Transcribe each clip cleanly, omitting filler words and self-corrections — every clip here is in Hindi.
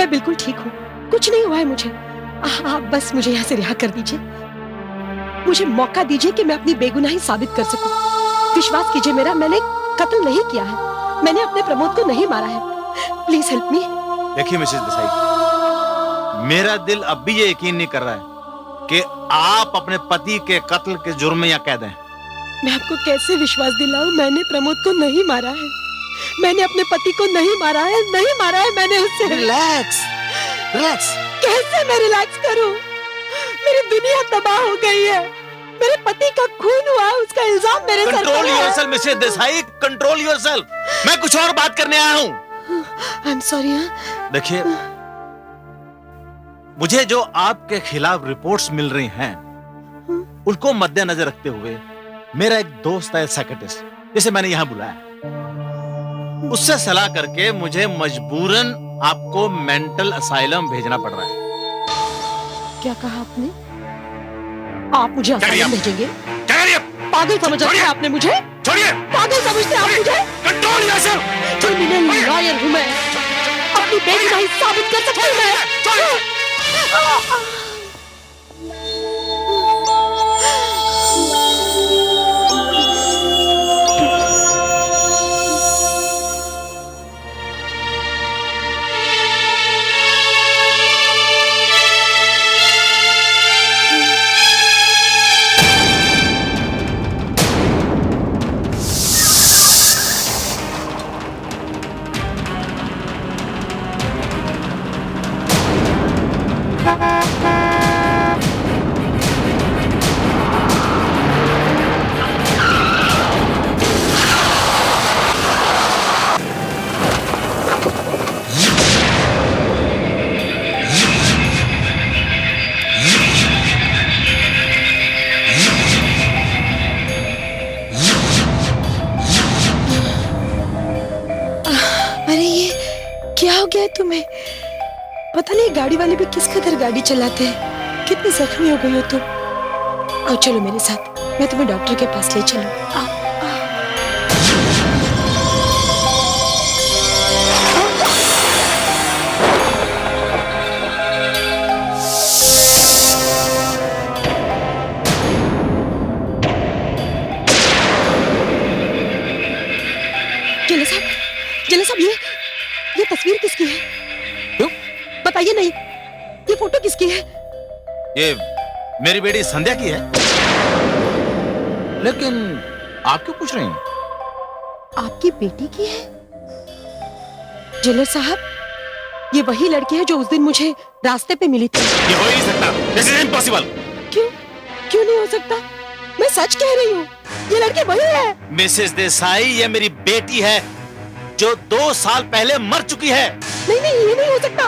मैं बिल्कुल ठीक हूँ, कुछ नहीं हुआ है मुझे। आप बस मुझे यहाँ से रिहा कर दीजिए। मुझे मौका दीजिए कि मैं अपनी बेगुनाही साबित कर सकूं। विश्वास कीजिए मेरा, मैंने कत्ल नहीं किया है, मैंने अपने प्रमोद को नहीं मारा है। Please help me. देखिए मिसेस देसाई, मेरा दिल अब भी ये यकीन नहीं कर रहा है कि आप अपने पति के कत्ल के जुर्म में यहाँ कैद हैं। मैं आपको कैसे विश्वास दिलाऊं? मैंने प्रमोद को नहीं मारा है, मैंने अपने पति को नहीं मारा है, नहीं मारा है मैंने उससे। Relax, relax. कैसे मैं रिलैक्स करूं? मेरी दुनिया तबाह हो गई है, मेरे पति का खून हुआ, उसका इल्जाम मेरे सर पर है। Control yourself Mrs Desai, control yourself. मैं कुछ और बात करने आया हूँ। I am sorry. देखिए, मुझे जो आपके खिलाफ रिपोर्ट्स मिल रही हैं, उनको मद्देनजर रखते हुए मेरा एक दोस्त है साइकियाट्रिस्ट, जिसे मैंने यहां बुलाया, उससे सलाह करके मुझे मजबूरन आपको मेंटल असाइलम भेजना पड़ रहा है। क्या कहा आपने? आप मुझे असाइलम भेजेंगे? पागल समझ रहे हैं आपने मुझे? छोड़िए! पागल समझते हैं आप मुझे? Control yourself. क्रिमिनल लॉयर हूं मैं, अपनी बेगुनाही साबित कर सकती हूं मैं। क्या है तुम्हें? पता नहीं गाड़ी वाले भी किस कदर गाड़ी चलाते हैं। कितनी जख्मी हो गई हो तुम। आओ चलो मेरे साथ, मैं तुम्हें डॉक्टर के पास ले चलूं। आओ। जेलर साहब, ये तस्वीर किसकी है? क्यों? बताइए नहीं, ये फोटो किसकी है? ये मेरी बेटी संध्या की है। लेकिन आप क्यों पूछ रही हैं? आपकी बेटी की है? जेलर साहब, ये वही लड़की है जो उस दिन मुझे रास्ते पे मिली थी। ये हो ही नहीं सकता। This is impossible। क्यों नहीं हो सकता? मैं सच कह रही हूँ, ये लड़की वही है। मिसेस देसाई, ये मेरी बेटी है जो 2 साल पहले मर चुकी है। नहीं, ये नहीं हो सकता।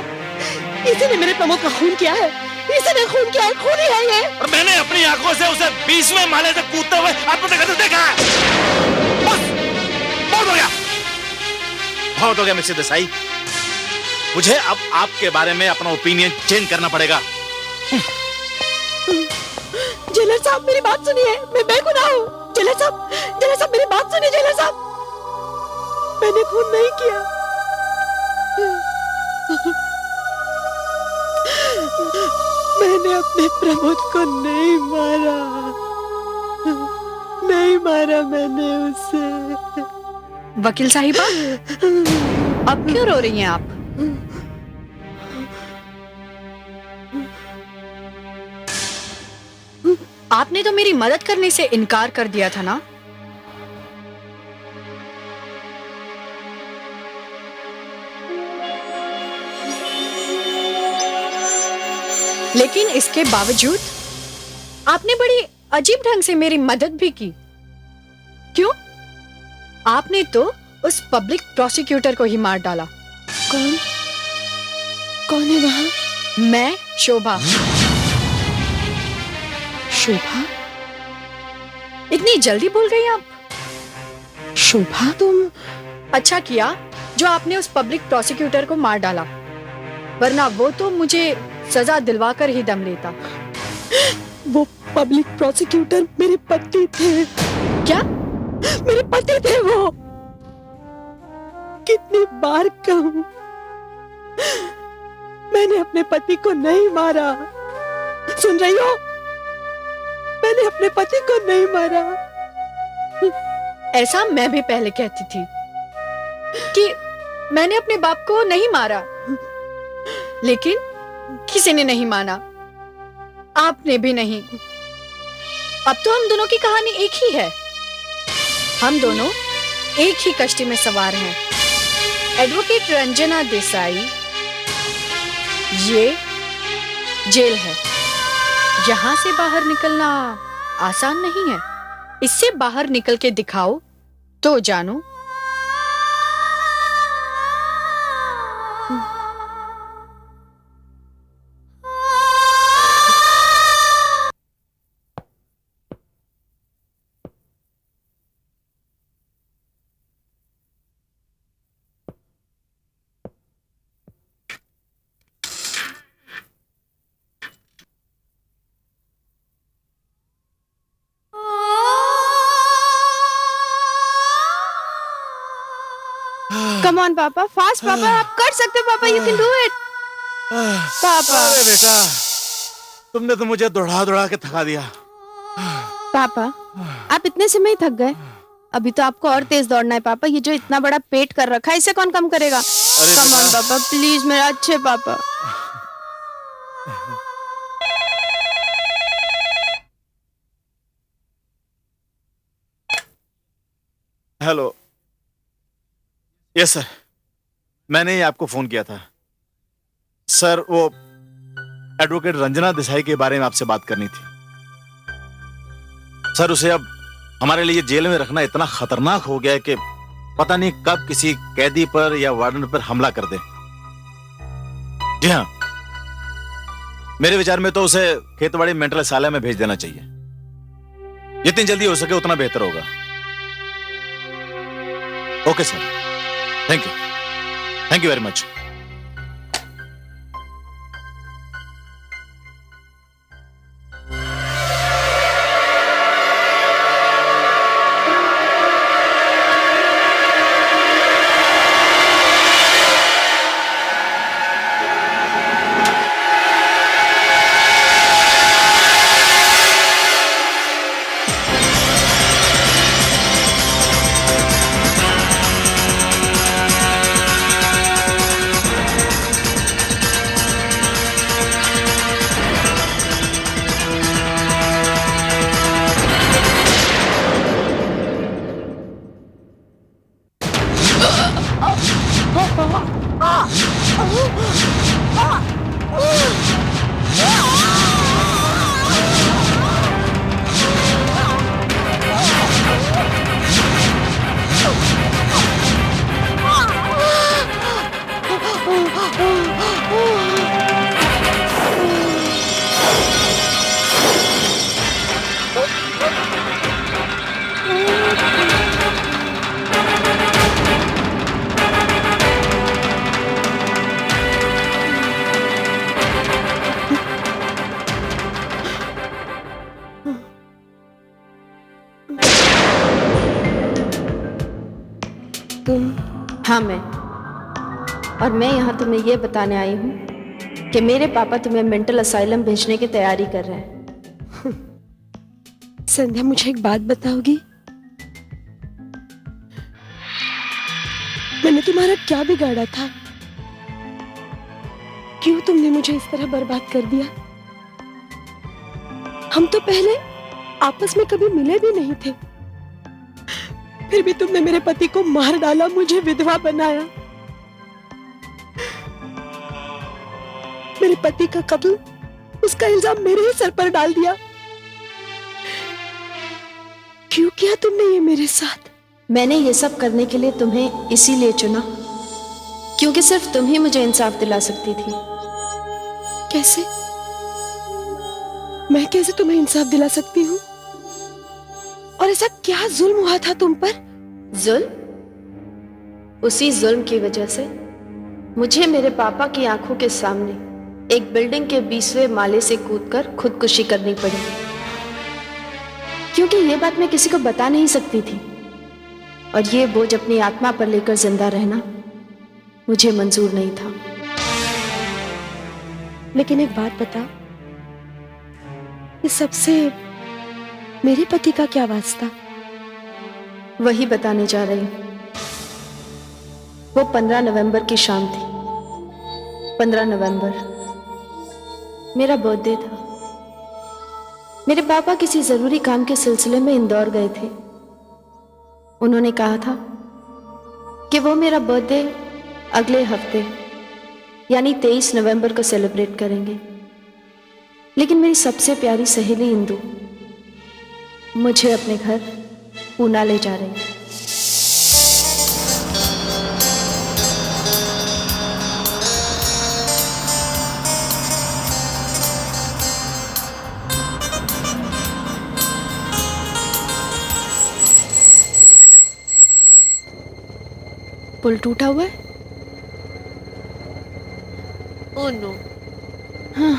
इसी ने मेरे प्रमोद का खून किया है, इसी ने खून किया है, खूनी है ये। और मैंने अपनी आंखों से उसे 20वें माले से कूदते हुए अपने कदम देखा है। बस, बहुत हो गया, बहुत हो गया मिसेस देसाई। मुझे अब आपके बारे में अपना ओपिनियन चेंज करना पड़ेगा। जेलर साहब, मेरी बात सुनिए, मैं बेगुनाह हूँ। जेलर साहब, मेरी बात सुनिए। जेलर साहब, मैंने खून नहीं किया। मैंने अपने प्रमोद को नहीं मारा मैंने उसे। वकील साहिबा, अब क्यों रो रही हैं आप? आपने तो मेरी मदद करने से इनकार कर दिया था ना? लेकिन इसके बावजूद आपने बड़ी अजीब ढंग से मेरी मदद भी की। क्यों? आपने तो उस पब्लिक प्रोसिक्यूटर को ही मार डाला। कौन है वहां? मैं, शोभा। शोभा? इतनी जल्दी भूल गई आप? शोभा? तुम? अच्छा किया जो आपने उस पब्लिक प्रोसिक्यूटर को मार डाला, वरना वो तो मुझे सजा दिलवाकर ही दम लेता। वो पब्लिक प्रोसिक्यूटर मेरे पति थे। क्या? मेरे पति थे वो। कितनी बार कहूं, मैंने अपने पति को नहीं मारा। सुन रही हो? मैंने अपने पति को नहीं मारा। ऐसा मैं भी पहले कहती थी कि मैंने अपने बाप को नहीं मारा, लेकिन किसी ने नहीं माना, आपने भी नहीं। अब तो हम दोनों की कहानी एक ही है। हम दोनों एक ही कश्ती में सवार हैं। एडवोकेट रंजना देसाई, ये जेल है। यहां से बाहर निकलना आसान नहीं है। इससे बाहर निकल के दिखाओ तो जानो। कम ऑन पापा, फास्ट पापा, आप कर सकते हो पापा, यू कैन डू इट पापा। अरे बेटा, तुमने तो मुझे दौड़ा दौड़ा के थका दिया। पापा आप इतने से में ही थक गए? अभी तो आपको और तेज दौड़ना है पापा। ये जो इतना बड़ा पेट कर रखा है, इसे कौन कम करेगा? कम ऑन पापा, प्लीज मेरे अच्छे पापा। हेलो। यस सर, मैंने ही आपको फोन किया था। सर, वो एडवोकेट रंजना देसाई के बारे में आपसे बात करनी थी। सर, उसे अब हमारे लिए जेल में रखना इतना खतरनाक हो गया है कि पता नहीं कब किसी कैदी पर या वार्डन पर हमला कर दे। जी हाँ, मेरे विचार में तो उसे खेतवाड़ी मेंटल अस्पताल में भेज देना चाहिए। जितनी जल्दी हो सके उतना बेहतर होगा। Okay sir, thank you very much. हाँ और मैं यहाँ तुम्हें ये बताने आई हूँ कि मेरे पापा तुम्हें मेंटल असाइलम भेजने की तैयारी कर रहे हैं। संध्या, मुझे एक बात बताओगी? मैंने तुम्हारा क्या बिगाड़ा था? क्यों तुमने मुझे इस तरह बर्बाद कर दिया? हम तो पहले आपस में कभी मिले भी नहीं थे, फिर भी तुमने मेरे पति को मार डाला, मुझे विधवा बनाया। मेरे पति का कत्ल, उसका इल्जाम मेरे ही सर पर डाल दिया। क्यों किया तुमने ये मेरे साथ? मैंने ये सब करने के लिए तुम्हें इसीलिए चुना क्योंकि सिर्फ तुम ही मुझे इंसाफ दिला सकती थी। कैसे? मैं कैसे तुम्हें इंसाफ दिला सकती हूँ? और ऐसा क्या जुल्म हुआ था तुम पर? जुल्म? उसी जुल्म की वजह से मुझे मेरे पापा की आंखों के सामने एक बिल्डिंग के 20वें माले से कूदकर खुदकुशी करनी पड़ी, क्योंकि ये बात मैं किसी को बता नहीं सकती थी और ये बोझ अपनी आत्मा पर लेकर जिंदा रहना मुझे मंजूर नहीं था। लेकिन एक बात बता, इस सबसे मेरे पति का क्या वास्ता? वही बताने जा रही हूँ। वो 15 नवंबर की शाम थी। 15 नवंबर मेरा बर्थडे था। मेरे पापा किसी जरूरी काम के सिलसिले में इंदौर गए थे। उन्होंने कहा था कि वो मेरा बर्थडे अगले हफ्ते यानी 23 नवंबर को सेलिब्रेट करेंगे। लेकिन मेरी सबसे प्यारी सहेली इंदु मुझे अपने घर पूना ले जा रही है। पुल टूटा हुआ है। Oh no. हाँ।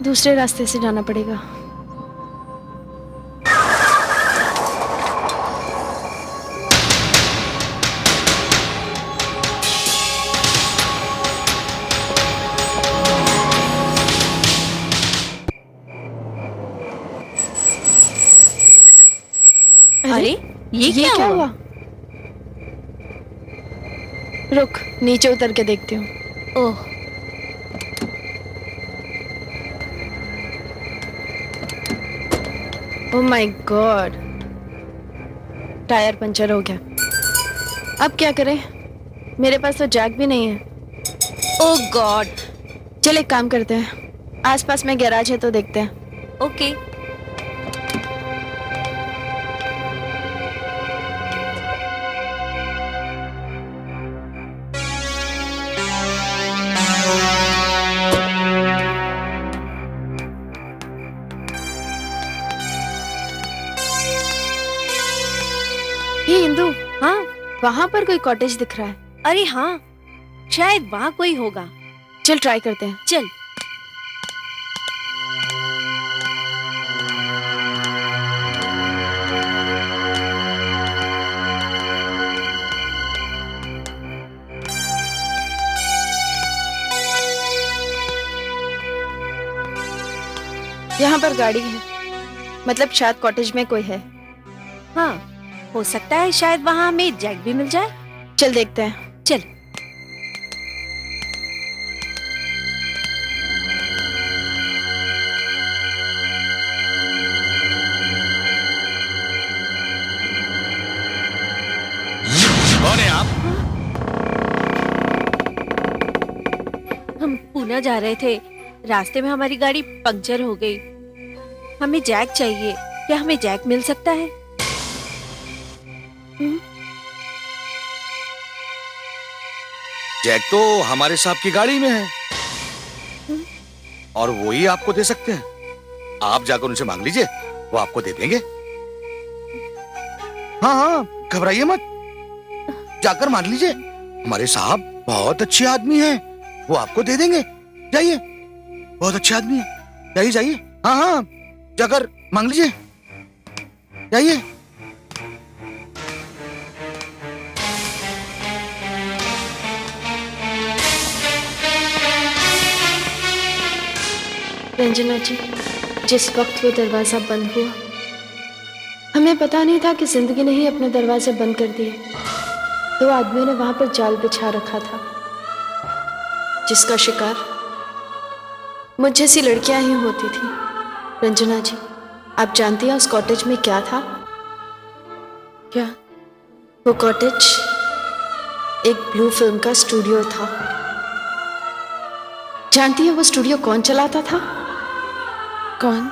दूसरे रास्ते से जाना पड़ेगा। अरे ये क्या हुआ? रुक, नीचे उतर के देखती हूँ। Oh, oh my God, tyre puncture हो गया। अब क्या करें? मेरे पास तो जैक भी नहीं है। ओह गॉड। चल एक काम करते हैं, आसपास में गैराज है तो देखते हैं। ओके। ये इंदु, हाँ, वहां पर कोई कॉटेज दिख रहा है। अरे हाँ, शायद वहां कोई होगा। चल ट्राई करते हैं। चल। यहाँ पर गाड़ी है, मतलब शायद कॉटेज में कोई है। हाँ, हो सकता है शायद वहां हमें जैक भी मिल जाए। चल देखते हैं। चल। कौन है आप? हम पूना जा रहे थे, रास्ते में हमारी गाड़ी पंक्चर हो गई। हमें जैक चाहिए। क्या हमें जैक मिल सकता है? जैक तो हमारे साहब की गाड़ी में है और वो ही आपको दे सकते हैं। आप जाकर उनसे मांग लीजिए, वो आपको दे देंगे। हाँ हाँ, घबराइए मत, जाकर मांग लीजिए। हमारे साहब बहुत अच्छे आदमी हैं, वो आपको दे देंगे। जाइए, बहुत अच्छे आदमी हैं। जाइए जाइए, हाँ हाँ, जाकर मांग लीजिए, जाइए। रंजना जी, जिस वक्त वो दरवाजा बंद हुआ, हमें पता नहीं था कि जिंदगी ने ही अपने दरवाजे बंद कर दिए। 2 आदमियों ने वहां पर जाल बिछा रखा था, जिसका शिकार मुझ जैसी लड़कियां ही होती थी। रंजना जी, आप जानती हैं उस कॉटेज में क्या था? क्या? वो कॉटेज एक ब्लू फिल्म का स्टूडियो था। जानती हैं वो स्टूडियो कौन चलाता था? कौन?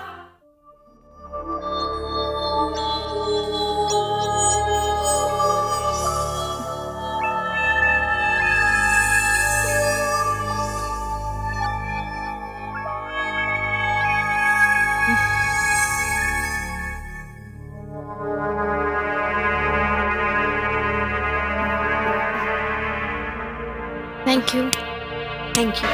Thank you. Thank you.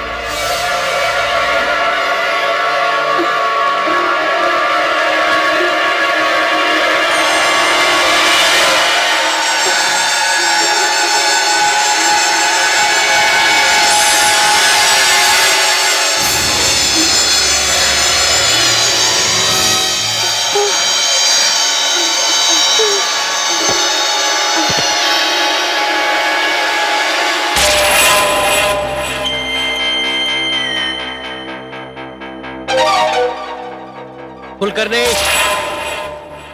Kulkarni.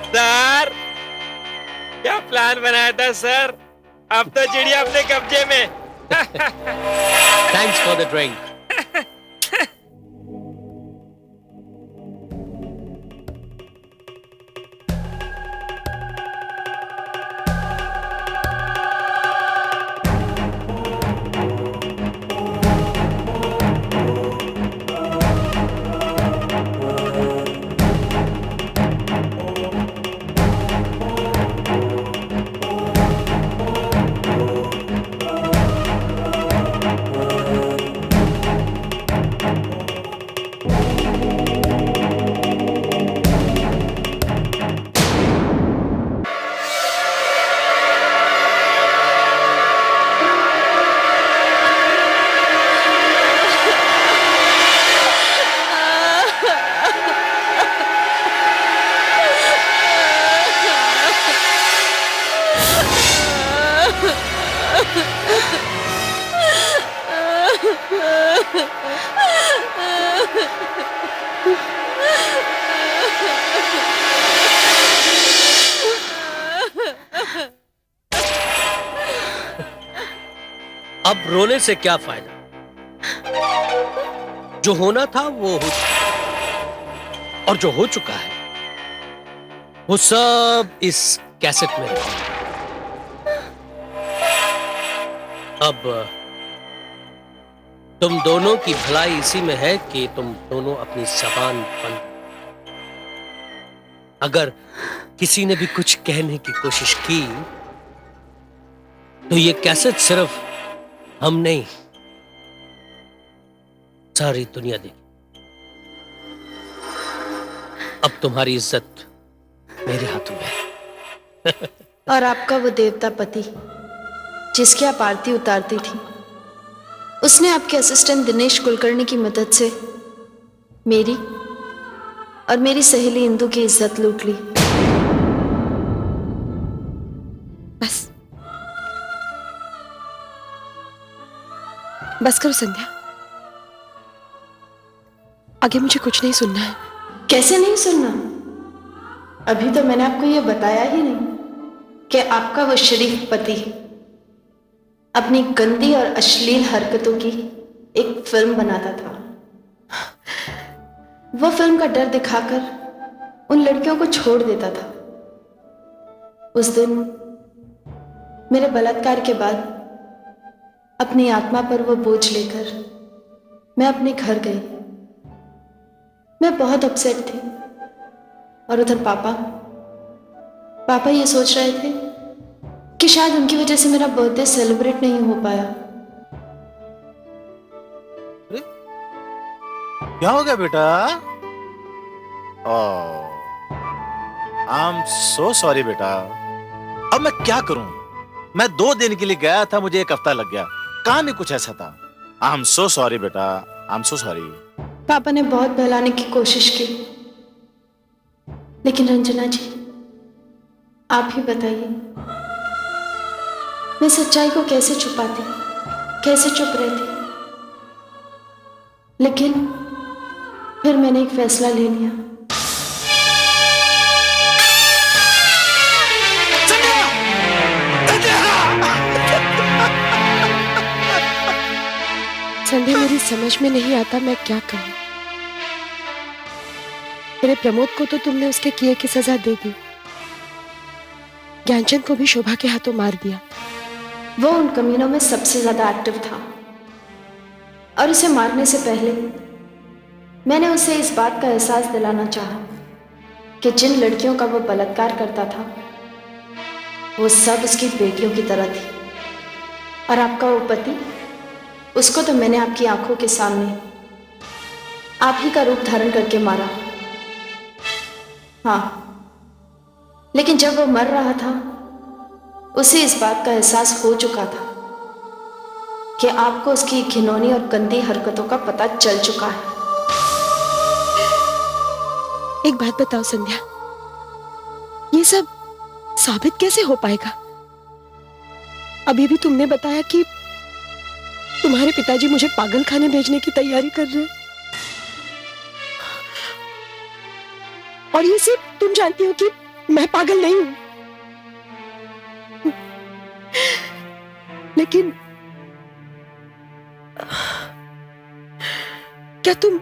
Sir, क्या प्लान बनाया था सर? अब तो चिड़िया अपने कब्जे में। Thanks for the drink. अब रोने से क्या फायदा? जो होना था वो हो चुका, और जो हो चुका है वो सब इस कैसेट में है। अब तुम दोनों की भलाई इसी में है कि तुम दोनों अपनी जबान बंद। अगर किसी ने भी कुछ कहने की कोशिश की तो ये कैसेट सिर्फ हम नहीं, सारी दुनिया देगी। अब तुम्हारी इज्जत मेरे हाथों में है। और आपका वो देवता पति जिसकी आप आरती उतारती थी, उसने आपके असिस्टेंट दिनेश कुलकर्णी की मदद से मेरी और मेरी सहेली इंदु की इज्जत लूट ली। बस बस करो संध्या, आगे मुझे कुछ नहीं सुनना है। कैसे नहीं सुनना? अभी तो मैंने आपको यह बताया ही नहीं कि आपका वो शरीफ पति अपनी गंदी और अश्लील हरकतों की एक फिल्म बनाता था। वो फिल्म का डर दिखाकर उन लड़कियों को छोड़ देता था। उस दिन मेरे बलात्कार के बाद अपनी आत्मा पर वो बोझ लेकर मैं अपने घर गई। मैं बहुत अपसेट थी, और उधर पापा ये सोच रहे थे कि शायद उनकी वजह से मेरा बर्थडे सेलिब्रेट नहीं हो पाया। क्या हो गया बेटा? आई एम सो सॉरी बेटा। अब मैं क्या करूं? मैं 2 दिन के लिए गया था, मुझे 1 हफ्ता लग गया। काम ही कुछ ऐसा था। आई एम सो सॉरी बेटा, आई एम सो सॉरी। पापा ने बहुत बहलाने की कोशिश की, लेकिन रंजना जी आप ही बताइए, मैं सच्चाई को कैसे छुपाती, कैसे चुप रहती? लेकिन फिर मैंने एक फैसला ले लिया। संध्या, मेरी समझ में नहीं आता मैं क्या करूं। मेरे प्रमोद को तो तुमने उसके किए की सजा दे दी, ज्ञानचंद को भी शोभा के हाथों मार दिया। वो उन कमीनों में सबसे ज्यादा एक्टिव था, और उसे मारने से पहले मैंने उसे इस बात का एहसास दिलाना चाहा कि जिन लड़कियों का वो बलात्कार करता था वो सब उसकी बेटियों की तरह थी। और आपका वो पति, उसको तो मैंने आपकी आंखों के सामने आप ही का रूप धारण करके मारा। हाँ, लेकिन जब वो मर रहा था उसे इस बात का एहसास हो चुका था कि आपको उसकी घिनौनी और गंदी हरकतों का पता चल चुका है। एक बात बताओ संध्या, ये सब साबित कैसे हो पाएगा? अभी भी तुमने बताया कि तुम्हारे पिताजी मुझे पागल खाने भेजने की तैयारी कर रहे हैं। और ये सिर्फ तुम जानती हो कि मैं पागल नहीं हूं। लेकिन क्या तुम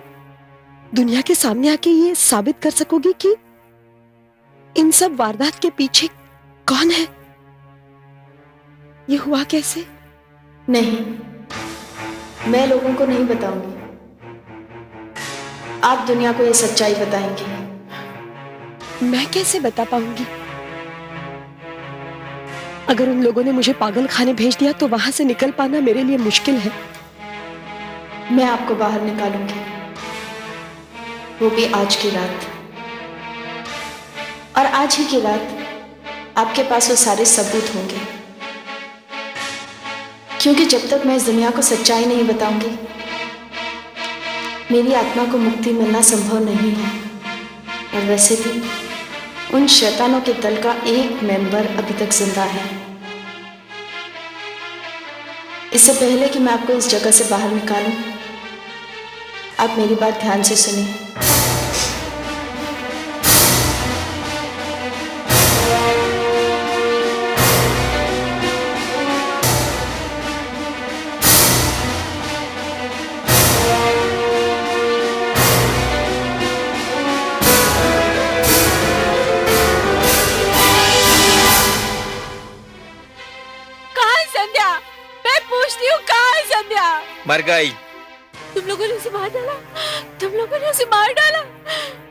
दुनिया के सामने आके ये साबित कर सकोगी कि इन सब वारदात के पीछे कौन है? ये हुआ कैसे? नहीं, मैं लोगों को नहीं बताऊंगी। आप दुनिया को ये सच्चाई बताएंगे। मैं कैसे बता पाऊंगी? अगर उन लोगों ने मुझे पागल खाने भेज दिया तो वहां से निकल पाना मेरे लिए मुश्किल है। मैं आपको बाहर निकालूंगी, वो भी आज की रात। और आज ही की रात आपके पास वो सारे सबूत होंगे, क्योंकि जब तक मैं इस दुनिया को सच्चाई नहीं बताऊंगी, मेरी आत्मा को मुक्ति मिलना संभव नहीं है। और वैसे भी उन शैतानों के दल का एक मेंबर अभी तक जिंदा है। इससे पहले कि मैं आपको इस जगह से बाहर निकालूं, आप मेरी बात ध्यान से सुनिए। मर गई। तुम लोगों ने उसे मार डाला, तुम लोगों ने उसे मार डाला।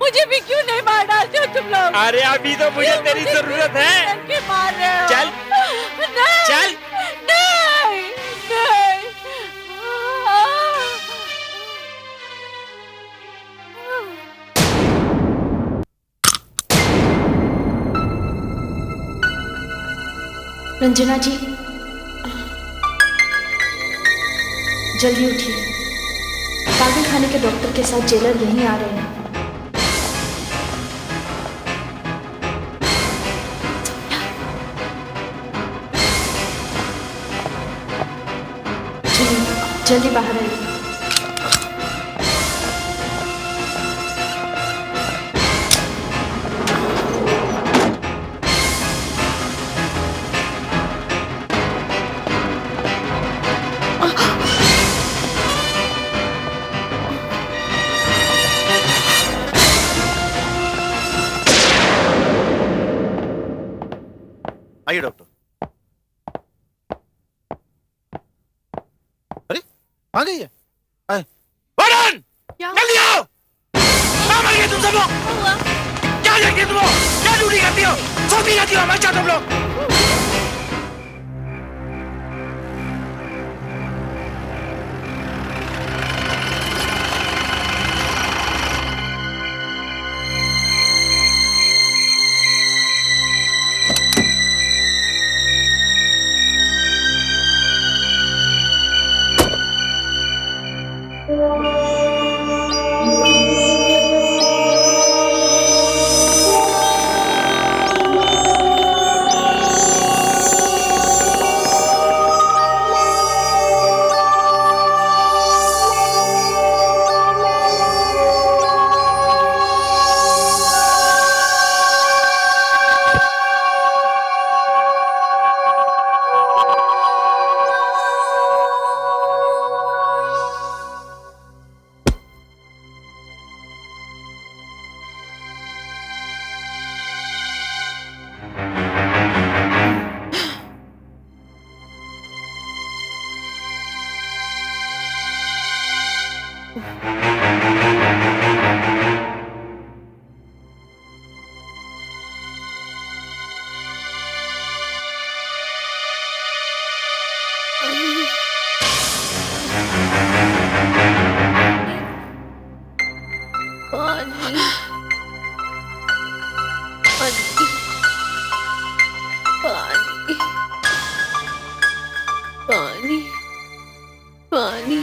मुझे भी क्यों नहीं मार डालते हो तुम लोग? अरे अभी तो मुझे तेरी जरूरत है। क्यों मार रहे हो? चल नहीं, चल। नहीं, नहीं। रंजना जी, जल्दी उठिए। पागल खाने के डॉक्टर के साथ जेलर यहीं आ रहे हैं। जल्दी बाहर आइए। आइए डॉक्टर। अरे आ गई है। आए। वार्डन! जल्दी आओ! कहाँ मर गए तुम सब लोग? क्या देखते तुम लोग? क्या ड्यूटी करती हो? सोती रहती हो हमेशा तुम लोग? पानी, पानी,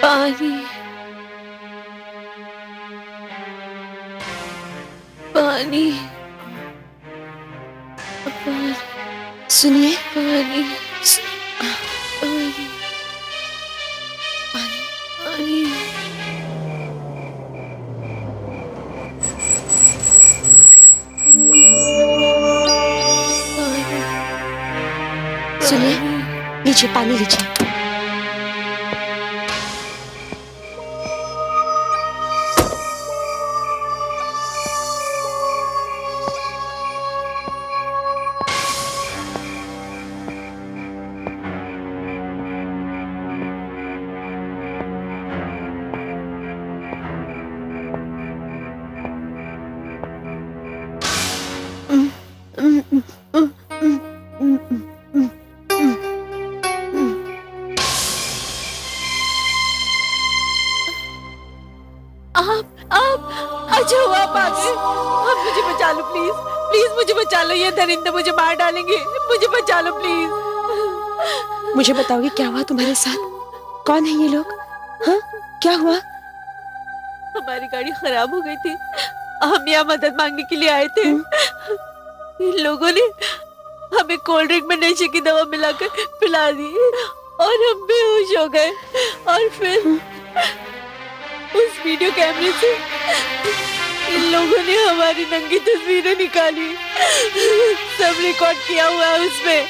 पानी, पानी, सुनिए, पानी, पानी, पानी। लीजिए, पानी लीजिए। आप अच्छा हुआ आप आ गए। आप मुझे बचा लो प्लीज, प्लीज मुझे बचा लो, ये दरिंदे मुझे मार डालेंगे, मुझे बचा लो प्लीज। मुझे बताओगे क्या हुआ तुम्हारे साथ? कौन है ये लोग? हाँ, क्या हुआ? हमारी गाड़ी खराब हो गई थी, हम यहाँ मदद मांगने के लिए आए थे। इन लोगों ने हमें कोल्ड ड्रिंक में नशे की दवा मिलाकर पिला दी और हम बेहोश हो गए। और फिर उस वीडियो कैमरे से इन लोगों ने हमारी नंगी तस्वीरें निकाली, सब रिकॉर्ड किया हुआ है उसमें।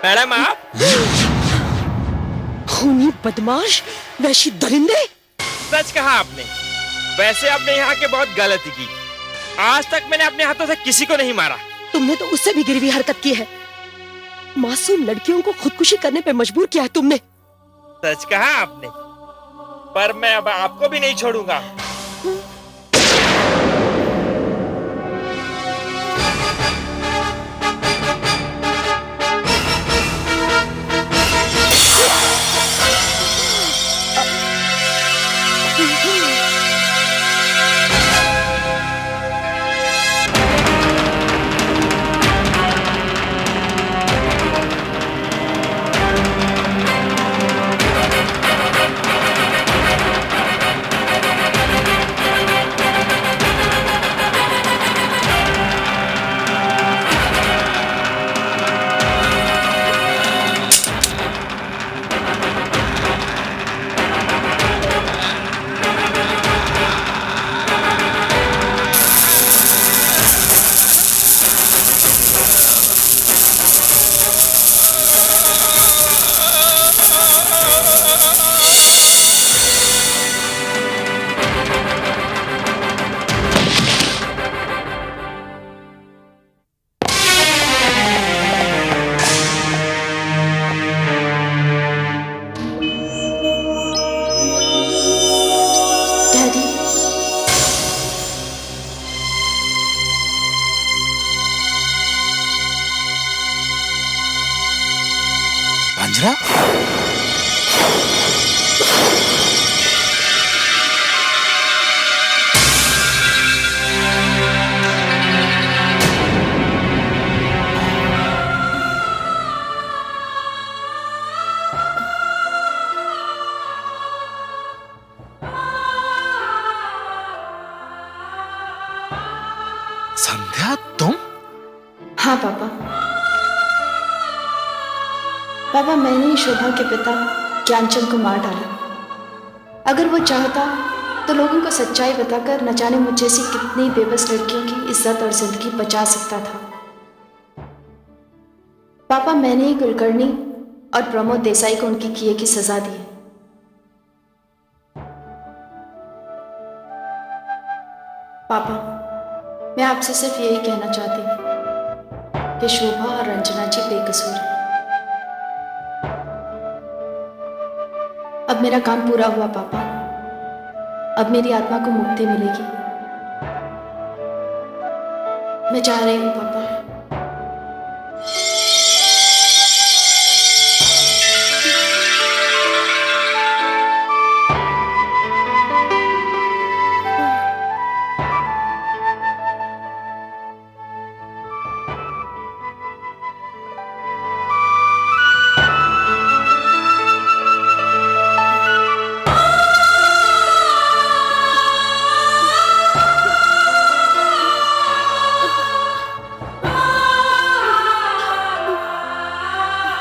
मैडम आप खूनी बदमाश, वैशी दरिंदे। सच कहा आपने। वैसे आपने यहाँ के बहुत गलती की। आज तक मैंने अपने हाथों से किसी को नहीं मारा। तुमने तो उससे भी गिरवी हरकत की है। मासूम लड़कियों को खुदकुशी करने पे मजबूर किया है तुमने। सच कहा आपने, पर मैं अब आपको भी नहीं छोड़ूंगा। अंजरा, संध्या तुम? हाँ पापा। पापा, मैंने ही शोभा के पिता ज्ञानचंद को मार डाला। अगर वो चाहता तो लोगों को सच्चाई बताकर न जाने मुझ जैसी कितनी बेबस लड़कियों की इज्जत और जिंदगी बचा सकता था। पापा, मैंने ही कुलकर्णी और प्रमोद देसाई को उनकी किए की सजा दी है। पापा, मैं आपसे सिर्फ यही कहना चाहती हूँ कि शोभा और रंजना जी बेकसूर हैं। अब मेरा काम पूरा हुआ पापा, अब मेरी आत्मा को मुक्ति मिलेगी। मैं जा रही हूँ पापा।